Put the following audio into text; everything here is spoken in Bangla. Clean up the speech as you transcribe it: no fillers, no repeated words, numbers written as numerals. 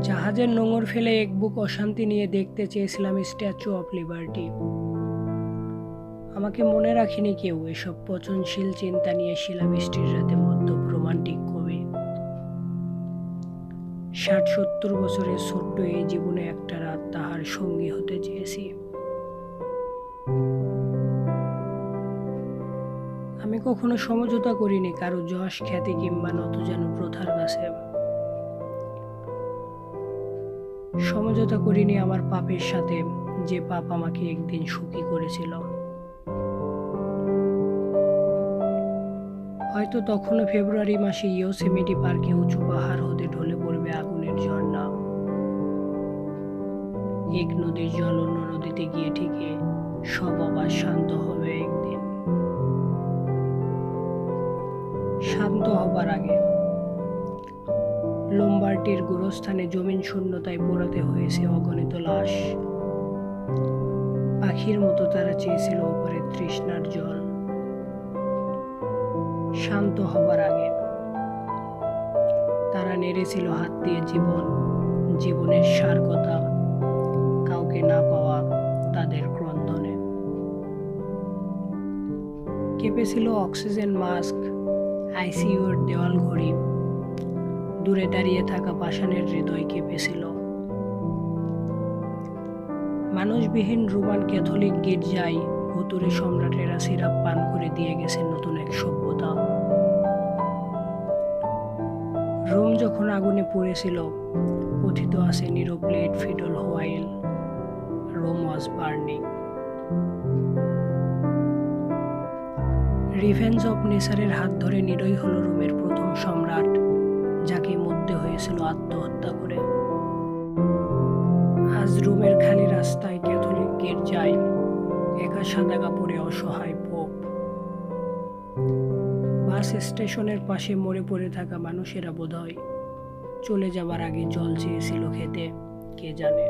জাহাজের নোঙর ফেলে এক বুক অশান্তি নিয়ে দেখতে চেয়েছিলাম স্ট্যাচু অফ লিবার্টি। আমাকে মনে রাখিনি কেউ এসব পচনশীল চিন্তা নিয়ে শিলাবৃষ্টির রাতে মদ্যপ রোমান্টিক কবি। ৬০-৭০ বছরের ছোট্ট এই জীবনে একটা রাত তাহার সঙ্গী হতে চেয়েছি। আমি কখনো সমঝোতা করিনি কারো যশ খ্যাতি কিংবা নতজানু প্রথার কাছে। সমঝোতা করিনি আমার পাপের সাথে, যে পাপ আমাকে একদিন সুখী করেছিল। হয়তো তখনও ফেব্রুয়ারি মাসে ইয়োসেমিটি পার্কে উঁচু পাহাড় হতে ঢলে পড়বে আগুনের ঝর্ণা। এক নদীর জল অন্য নদীতে গিয়ে ঠিকে সব আবার শান্ত হবে একদিন। শান্ত হবার আগে লোমবার্টির গোরস্থানে জমিন শূন্যতায় পোড়াতে হয়েছে অগণিত লাশ। পাখির মতো তারা চেয়েছিল ওপরে তৃষ্ণার জল। শান্ত হবার আগে তারা নেড়েছিল হাত দিয়ে জীবনের সার কথা, কাউকে না পাওয়া তাদের ক্রন্দনে। কেঁপেছিল অক্সিজেন মাস্ক, আইসিইউর দেওয়াল ঘড়ি, দূরে দাঁড়িয়ে থাকা পাষাণের হৃদয় কেঁপেছিল। মানুষবিহীন রোমান ক্যাথলিক গির্জায় ভুতুড়ে সম্রাটেরা সিরাপ পান করে দিয়ে গেছেন নতুন এক সভ্যতা। রোম যখন আগুনে পড়েছিল, কথিত আছে Nero played fiddle while Rome was burning. Revenge of নেচারের হাত ধরে নিরই হল রোমের প্রথম সম্রাট, যাকে মরতে হয়েছিল আত্মহত্যা করে। আজ রোমের খালি রাস্তায় ক্যাথলিক গির্জায় একা সাদা কাপড়ে অসহায় পোপ। বাস স্টেশনের পাশে মরে পড়ে থাকা মানুষেরা বোধহয় চলে যাবার আগে জল চেয়েছিল খেতে, কে জানে।